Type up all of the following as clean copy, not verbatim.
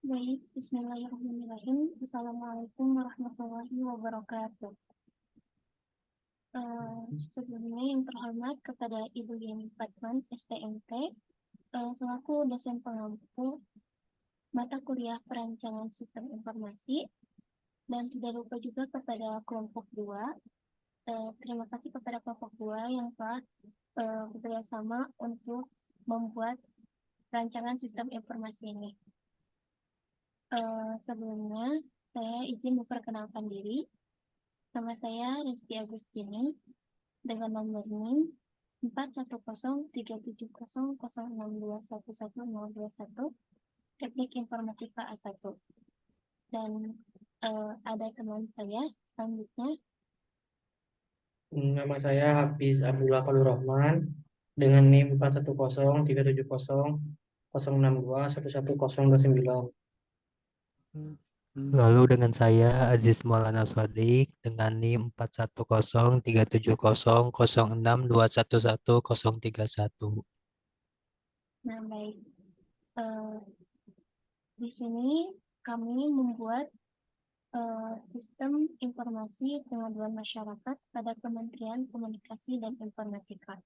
Baik, Bismillahirrahmanirrahim. Assalamualaikum warahmatullahi wabarakatuh. Sebelumnya yang terhormat kepada Ibu Yeni Fatman, STMT, selaku dosen pengampu mata kuliah perancangan sistem informasi, dan tidak lupa juga kepada kelompok 2. Terima kasih kepada kelompok 2 yang telah bekerjasama untuk membuat rancangan sistem informasi ini. Sebelumnya, saya izin memperkenalkan diri. Nama saya Rizky Agustini dengan nomor NIM 41037006211021 Teknik Informatika A1. Dan ada teman saya selanjutnya. Nama saya Hafiz Abdullah Fadlur Rahman dengan NIM 41037006211029. Lalu dengan saya Aziz Maulana Sodik dengan NIM 41037006211031. Nah, baik. Di sini kami membuat sistem informasi pengaduan masyarakat pada Kementerian Komunikasi dan Informatika.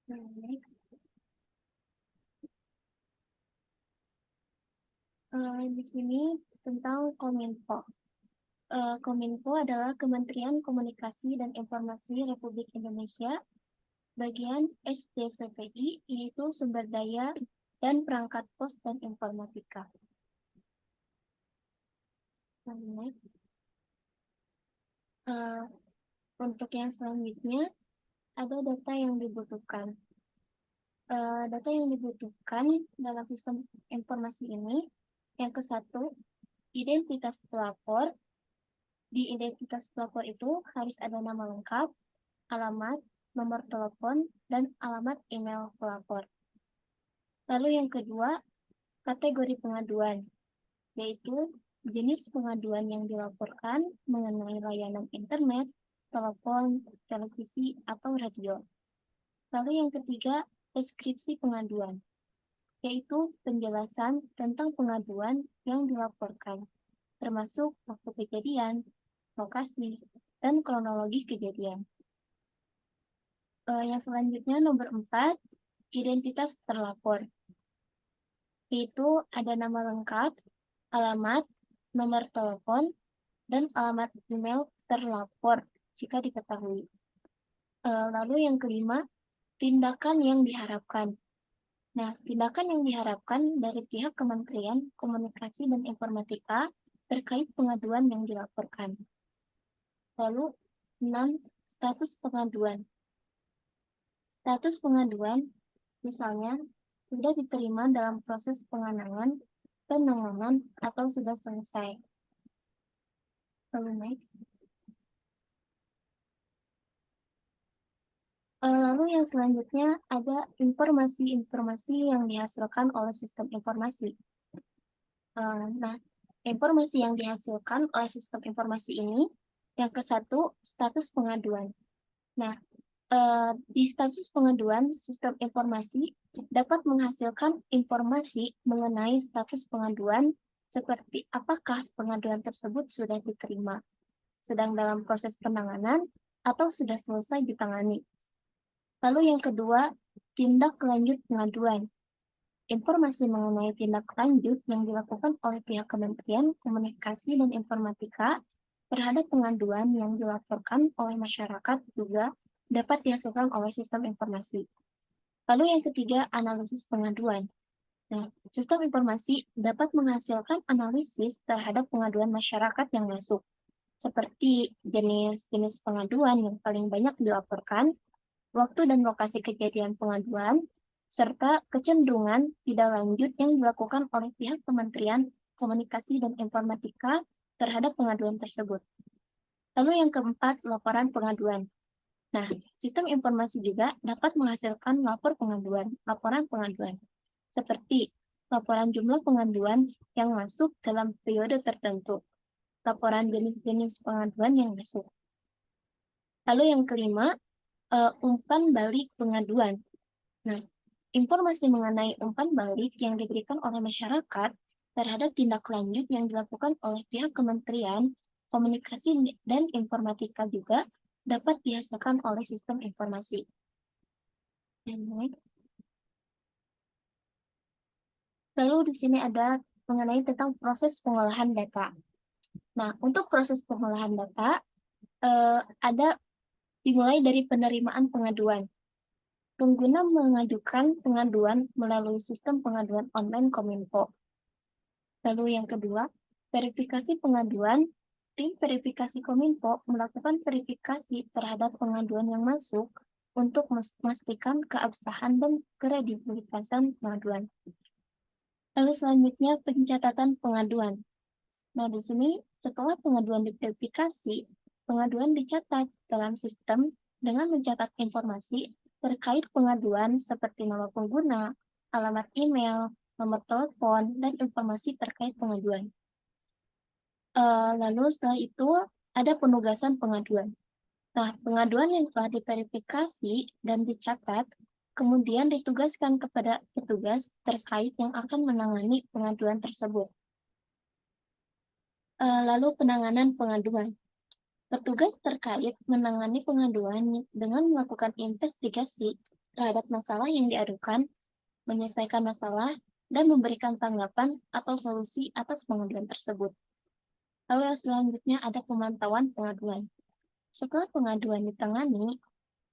Baik. Di sini tentang Kominfo. Kominfo adalah Kementerian Komunikasi dan Informasi Republik Indonesia, bagian SDVPI, yaitu Sumber Daya dan Perangkat Pos dan Informatika. Untuk yang selanjutnya, ada data yang dibutuhkan. Data yang dibutuhkan dalam sistem informasi ini, yang ke-1, identitas pelapor. Di identitas pelapor itu harus ada nama lengkap, alamat, nomor telepon, dan alamat email pelapor. Lalu yang kedua, kategori pengaduan, yaitu jenis pengaduan yang dilaporkan mengenai layanan internet, telepon, televisi, atau radio. Lalu yang ketiga, deskripsi pengaduan, yaitu penjelasan tentang pengaduan yang dilaporkan, termasuk waktu kejadian, lokasi, dan kronologi kejadian. Yang selanjutnya nomor 4, identitas terlapor, yaitu ada nama lengkap, alamat, nomor telepon, dan alamat email terlapor jika diketahui. Lalu yang kelima, tindakan yang diharapkan. Nah, tindakan yang diharapkan dari pihak Kementerian Komunikasi dan Informatika terkait pengaduan yang dilaporkan. Lalu 6, status pengaduan. Status pengaduan, misalnya, sudah diterima dalam proses penanganan, atau sudah selesai. Lalu next. Lalu yang selanjutnya ada informasi-informasi yang dihasilkan oleh sistem informasi. Nah, informasi yang dihasilkan oleh sistem informasi ini, yang ke-1, status pengaduan. Nah, di status pengaduan sistem informasi dapat menghasilkan informasi mengenai status pengaduan seperti apakah pengaduan tersebut sudah diterima, sedang dalam proses penanganan, atau sudah selesai ditangani. Lalu yang kedua, tindak lanjut pengaduan. Informasi mengenai tindak lanjut yang dilakukan oleh pihak Kementerian Komunikasi dan Informatika terhadap pengaduan yang dilaporkan oleh masyarakat juga dapat dihasilkan oleh sistem informasi. Lalu yang ketiga, analisis pengaduan. Nah, sistem informasi dapat menghasilkan analisis terhadap pengaduan masyarakat yang masuk, seperti jenis-jenis pengaduan yang paling banyak dilaporkan, waktu dan lokasi kejadian pengaduan, serta kecenderungan tidak lanjut yang dilakukan oleh pihak Kementerian Komunikasi dan Informatika terhadap pengaduan tersebut. Lalu yang keempat, laporan pengaduan. Nah, sistem informasi juga dapat menghasilkan laporan pengaduan, seperti laporan jumlah pengaduan yang masuk dalam periode tertentu, laporan jenis-jenis pengaduan yang masuk. Lalu yang kelima, umpan balik pengaduan. Nah, informasi mengenai umpan balik yang diberikan oleh masyarakat terhadap tindak lanjut yang dilakukan oleh pihak Kementerian Komunikasi dan Informatika juga dapat dihasilkan oleh sistem informasi. Lalu di sini ada mengenai tentang proses pengolahan data. Nah, untuk proses pengolahan data, ada dimulai dari penerimaan pengaduan. Pengguna mengajukan pengaduan melalui sistem pengaduan online Kominfo. Lalu yang kedua, verifikasi pengaduan. Tim verifikasi Kominfo melakukan verifikasi terhadap pengaduan yang masuk untuk memastikan keabsahan dan kredibilitasan pengaduan. Lalu selanjutnya pencatatan pengaduan. Nah, di sini setelah pengaduan diverifikasi, pengaduan dicatat dalam sistem dengan mencatat informasi terkait pengaduan seperti nama pengguna, alamat email, nomor telepon, dan informasi terkait pengaduan. Lalu setelah itu ada penugasan pengaduan. Nah, pengaduan yang telah diverifikasi dan dicatat kemudian ditugaskan kepada petugas terkait yang akan menangani pengaduan tersebut. Lalu penanganan pengaduan. Petugas terkait menangani pengaduan dengan melakukan investigasi terhadap masalah yang diadukan, menyelesaikan masalah, dan memberikan tanggapan atau solusi atas pengaduan tersebut. Lalu yang selanjutnya ada pemantauan pengaduan. Setelah pengaduan ditangani,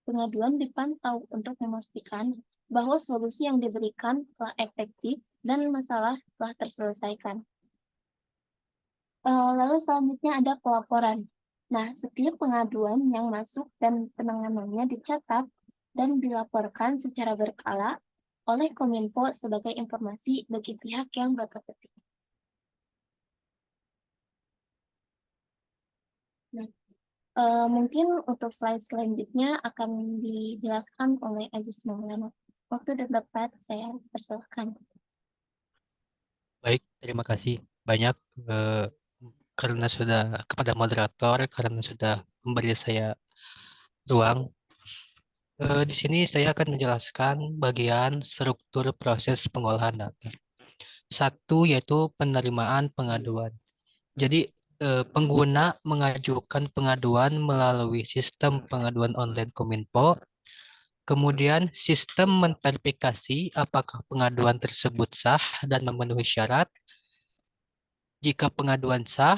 pengaduan dipantau untuk memastikan bahwa solusi yang diberikan telah efektif dan masalah telah terselesaikan. Lalu selanjutnya ada pelaporan. Nah, setiap pengaduan yang masuk dan penanganannya dicatat dan dilaporkan secara berkala oleh Kominfo sebagai informasi bagi pihak yang berkepentingan. Nah, mungkin untuk slide selanjutnya akan dijelaskan oleh Ajis Maulana. Waktu dan tempat saya persilahkan. Baik, terima kasih banyak karena sudah kepada moderator karena sudah memberi saya ruang. Di sini saya akan menjelaskan bagian struktur proses pengolahan data. Satu yaitu penerimaan pengaduan. Jadi pengguna mengajukan pengaduan melalui sistem pengaduan online Kominfo. Kemudian sistem memverifikasi apakah pengaduan tersebut sah dan memenuhi syarat. Jika pengaduan sah,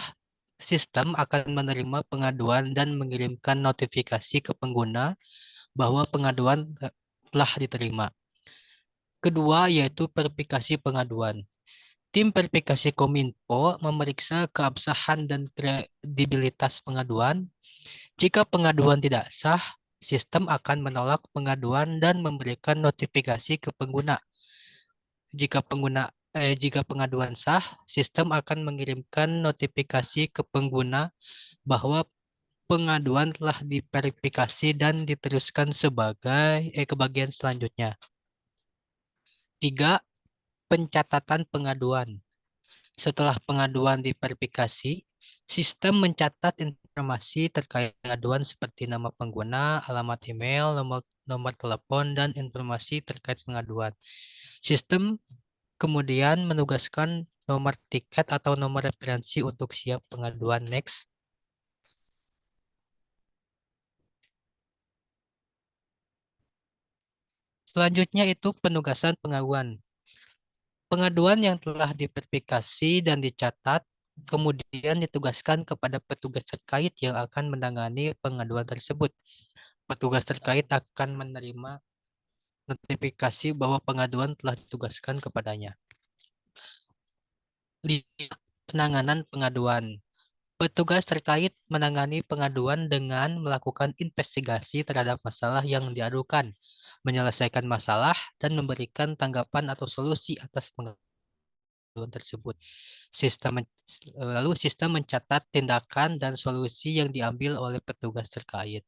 sistem akan menerima pengaduan dan mengirimkan notifikasi ke pengguna bahwa pengaduan telah diterima. Kedua yaitu verifikasi pengaduan. Tim verifikasi Kominfo memeriksa keabsahan dan kredibilitas pengaduan. Jika pengaduan tidak sah, sistem akan menolak pengaduan dan memberikan notifikasi ke pengguna. Jika pengaduan sah, sistem akan mengirimkan notifikasi ke pengguna bahwa pengaduan telah diverifikasi dan diteruskan ke bagian selanjutnya. 3. Pencatatan pengaduan. Setelah pengaduan diverifikasi, sistem mencatat informasi terkait pengaduan seperti nama pengguna, alamat email, nomor telepon, dan informasi terkait pengaduan. Sistem kemudian menugaskan nomor tiket atau nomor referensi untuk siap pengaduan next. Selanjutnya itu penugasan pengaduan. Pengaduan yang telah diverifikasi dan dicatat kemudian ditugaskan kepada petugas terkait yang akan menangani pengaduan tersebut. Petugas terkait akan menerima notifikasi bahwa pengaduan telah ditugaskan kepadanya. 5. Penanganan pengaduan. Petugas terkait menangani pengaduan dengan melakukan investigasi terhadap masalah yang diadukan, menyelesaikan masalah, dan memberikan tanggapan atau solusi atas pengaduan tersebut. Lalu sistem mencatat tindakan dan solusi yang diambil oleh petugas terkait.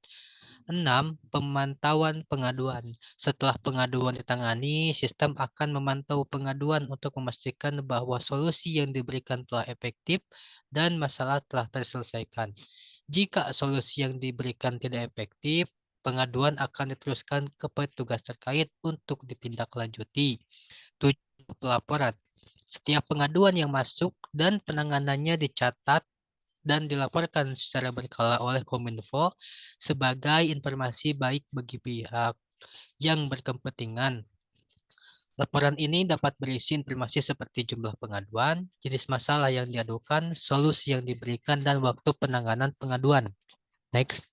6. Pemantauan pengaduan. Setelah pengaduan ditangani, sistem akan memantau pengaduan untuk memastikan bahwa solusi yang diberikan telah efektif dan masalah telah terselesaikan. Jika solusi yang diberikan tidak efektif, pengaduan akan diteruskan ke petugas terkait untuk ditindaklanjuti. 7. Pelaporan. Setiap pengaduan yang masuk dan penanganannya dicatat dan dilaporkan secara berkala oleh Kominfo sebagai informasi baik bagi pihak yang berkepentingan. Laporan ini dapat berisi informasi seperti jumlah pengaduan, jenis masalah yang diadukan, solusi yang diberikan, dan waktu penanganan pengaduan. Next.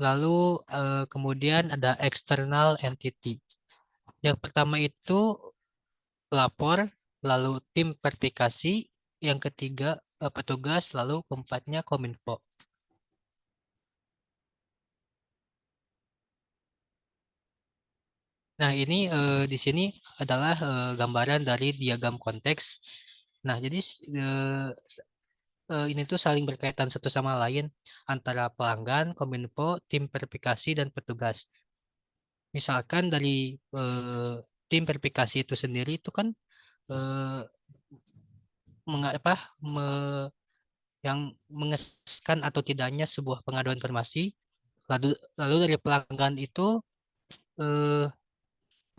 Lalu kemudian ada external entity. Yang pertama itu pelapor, lalu tim verifikasi, yang ketiga petugas, lalu keempatnya Kominfo. Nah, ini di sini adalah gambaran dari diagram konteks. Nah, jadi ini tuh saling berkaitan satu sama lain antara pelanggan, Kominfo, tim verifikasi, dan petugas. Misalkan dari tim verifikasi itu sendiri itu kan eh, apa, yang mengesahkan atau tidaknya sebuah pengaduan informasi. Lalu dari pelanggan itu eh,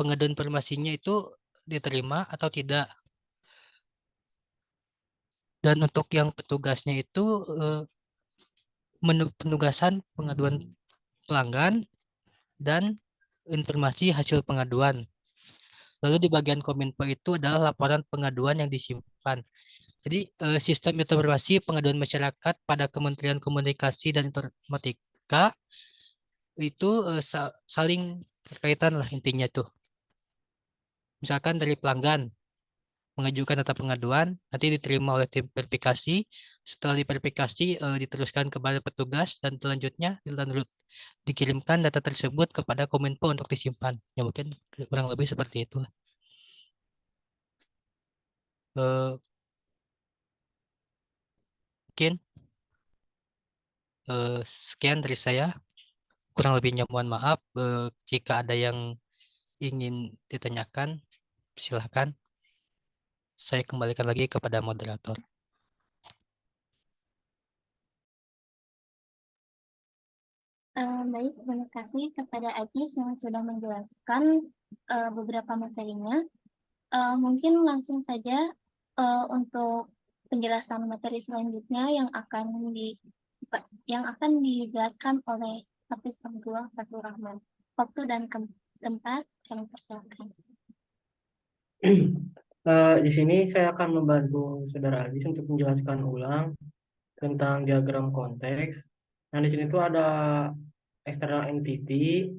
pengaduan informasinya itu diterima atau tidak. Dan untuk yang petugasnya itu penugasan pengaduan pelanggan dan informasi hasil pengaduan. Lalu di bagian Kominfo itu adalah laporan pengaduan yang disimpan. Jadi sistem informasi pengaduan masyarakat pada Kementerian Komunikasi dan Informatika itu saling berkaitan lah intinya tuh. Misalkan dari pelanggan mengajukan data pengaduan, nanti diterima oleh tim verifikasi. Setelah diverifikasi, diteruskan kepada petugas dan selanjutnya dikirimkan data tersebut kepada Kominfo untuk disimpan. Ya mungkin kurang lebih seperti itu. Eh, Mungkin sekian dari saya. Kurang lebihnya mohon maaf. Jika ada yang ingin ditanyakan, silahkan. Saya kembalikan lagi kepada moderator. Baik, terima kasih kepada Ajis yang sudah menjelaskan beberapa materinya. Mungkin langsung saja untuk penjelasan materi selanjutnya yang akan dijelaskan oleh Hafiz Abdullah Fatur Rahman. Waktu dan tempat kami persilakan. Di sini saya akan membantu Saudara Adis untuk menjelaskan ulang tentang diagram konteks. Nah, di sini tuh ada external entity,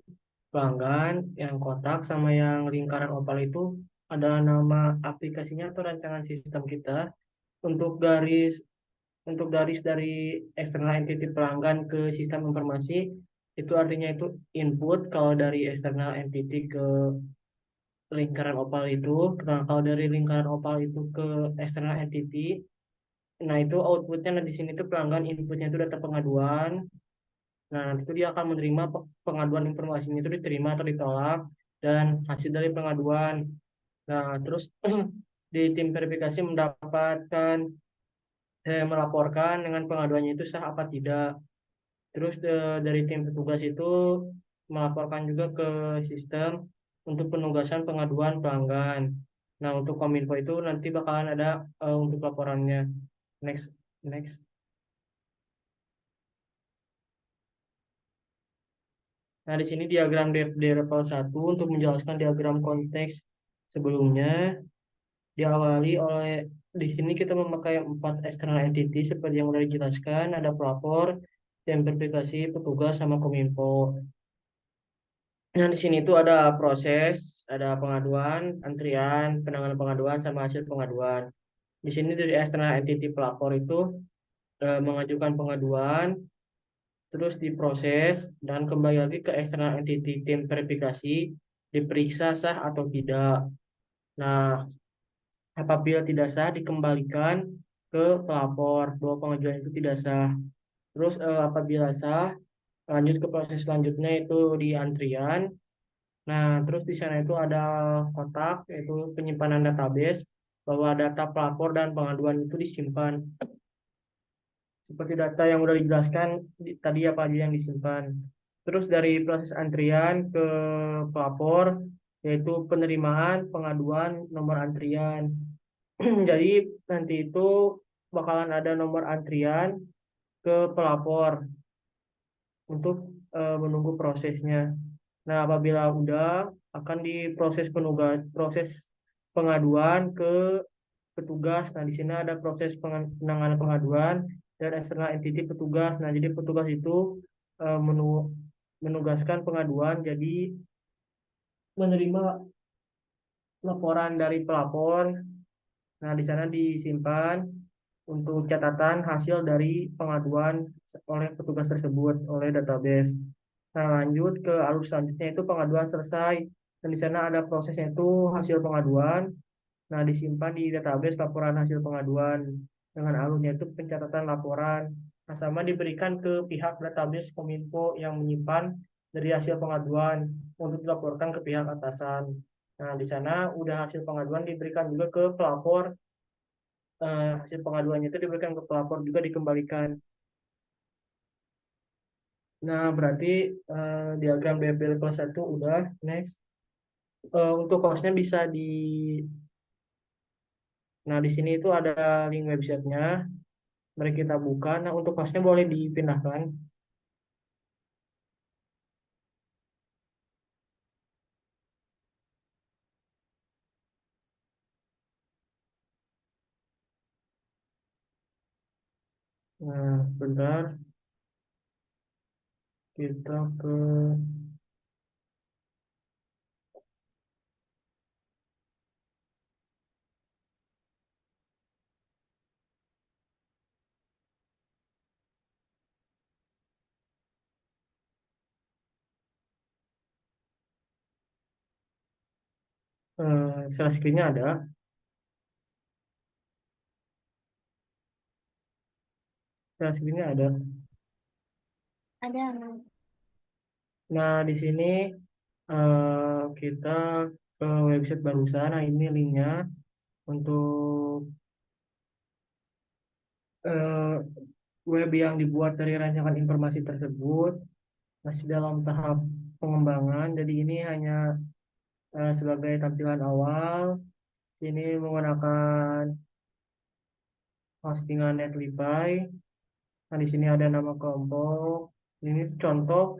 pelanggan, yang kotak sama yang lingkaran oval itu adalah nama aplikasinya atau rancangan sistem kita. Untuk garis dari external entity pelanggan ke sistem informasi itu artinya itu input kalau dari external entity ke lingkaran opal itu. Nah, kalau dari lingkaran opal itu ke external entity, nah itu outputnya, nah di sini tuh pelanggan, inputnya itu data pengaduan. Nah, nanti itu dia akan menerima pengaduan, informasinya itu diterima atau ditolak dan hasil dari pengaduan. Nah, terus di tim verifikasi mendapatkan melaporkan dengan pengaduannya itu sah apa tidak. Terus dari tim petugas itu melaporkan juga ke sistem untuk penugasan pengaduan pelanggan. Nah, untuk Kominfo itu nanti bakalan ada untuk laporannya. Next, next. Nah, di sini diagram DFD level 1 untuk menjelaskan diagram konteks sebelumnya. Diawali oleh, di sini kita memakai 4 external entity seperti yang sudah dijelaskan. Ada pelapor, tim verifikasi, petugas, sama Kominfo. Nah, di sini tuh ada proses, ada pengaduan, antrian, penanganan pengaduan, sama hasil pengaduan. Di sini dari external entity pelapor itu mengajukan pengaduan, terus diproses, dan kembali lagi ke external entity tim verifikasi, diperiksa sah atau tidak. Nah, apabila tidak sah, dikembalikan ke pelapor bahwa pengajuan itu tidak sah. Terus apabila sah, lanjut ke proses selanjutnya itu di antrian. Nah, terus di sana itu ada kotak, yaitu penyimpanan database, bahwa data pelapor dan pengaduan itu disimpan. seperti data yang udah dijelaskan tadi apa aja yang disimpan. Terus dari proses antrian ke pelapor, yaitu penerimaan, pengaduan, nomor antrian. Jadi nanti itu bakalan ada nomor antrian ke pelapor untuk menunggu prosesnya. Nah, apabila udah akan diproses proses pengaduan ke petugas. Nah, di sini ada proses penanganan pengaduan dan external entity petugas. Nah, jadi petugas itu menugaskan pengaduan jadi menerima laporan dari pelapor. Nah, di sana disimpan untuk catatan hasil dari pengaduan oleh petugas tersebut oleh database. Nah, lanjut ke alur selanjutnya itu pengaduan selesai. Dan di sana ada prosesnya itu hasil pengaduan. Nah, disimpan di database laporan hasil pengaduan dengan alurnya itu pencatatan laporan. Nah, sama diberikan ke pihak database Kominfo yang menyimpan dari hasil pengaduan untuk dilaporkan ke pihak atasan. Nah, di sana udah hasil pengaduan diberikan juga ke pelapor. Hasil pengaduannya itu diberikan ke pelapor juga dikembalikan. Nah, berarti diagram BPL kelas 1 udah. Next. Untuk hostnya bisa di Nah, di sini itu ada link websitenya. Mari kita buka. Nah, untuk hostnya boleh dipindahkan. Nah, bentar. Kita ke... share screen-nya ada. Share screen-nya ada. Ada. Nah, di sini kita ke website barusan. Nah, ini linknya untuk eh, web yang dibuat dari rancangan informasi tersebut. Masih dalam tahap pengembangan. Jadi ini hanya sebagai tampilan awal. Ini menggunakan postingan Netlify. Nah, di sini ada nama kelompok. Ini contoh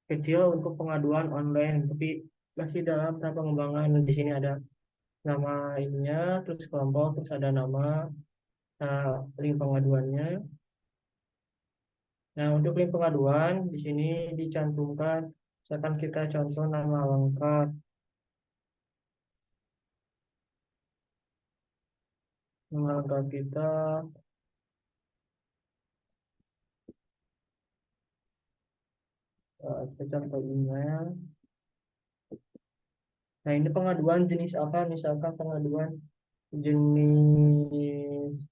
kecil untuk pengaduan online, tapi masih dalam tahap pengembangan. Di sini ada nama ininya, terus kelompok, terus ada nama link pengaduannya. Nah, untuk link pengaduan di sini dicantumkan, misalkan kita contoh nama lengkap, nama lengkap kita, kita contoh email. Nah, ini pengaduan jenis apa? Misalkan pengaduan jenis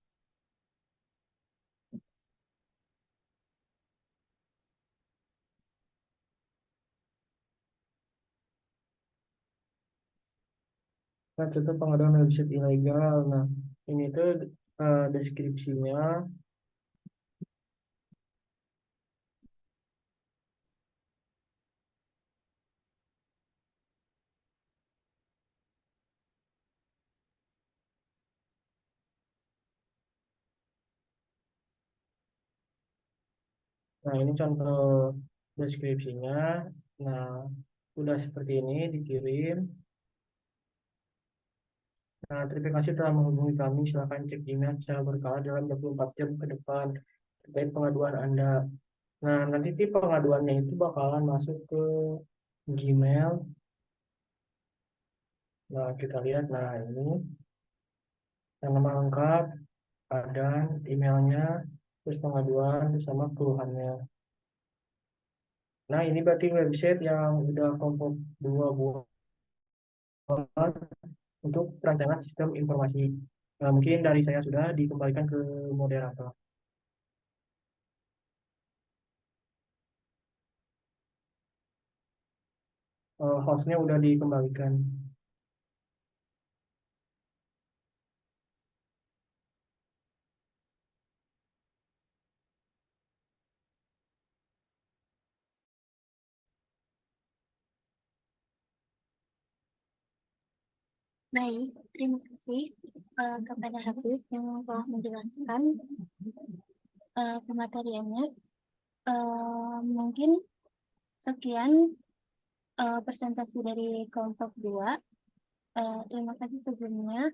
contoh pengaduan website ilegal. Nah, ini tuh deskripsinya. Nah, ini contoh deskripsinya. Nah, udah seperti ini dikirim. Nah, terima kasih telah menghubungi kami. Silakan cek email secara berkala dalam 24 jam ke depan terkait pengaduan Anda. Nah, nanti pengaduannya itu bakalan masuk ke Gmail. Nah, kita lihat. Nah, ini yang nama lengkap, ada emailnya, terus pengaduan, bersama keluhannya. Nah, ini berarti website yang udah kelompok 2 buat untuk perancangan sistem informasi. Nah, mungkin dari saya sudah dikembalikan ke moderator. Hostnya udah dikembalikan. Baik, terima kasih kepada Hafiz yang telah menjelaskan pemateriannya. Mungkin sekian presentasi dari kelompok 2. Terima kasih sebelumnya.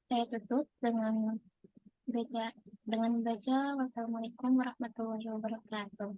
Saya tutup dengan membaca wassalamualaikum warahmatullahi wabarakatuh.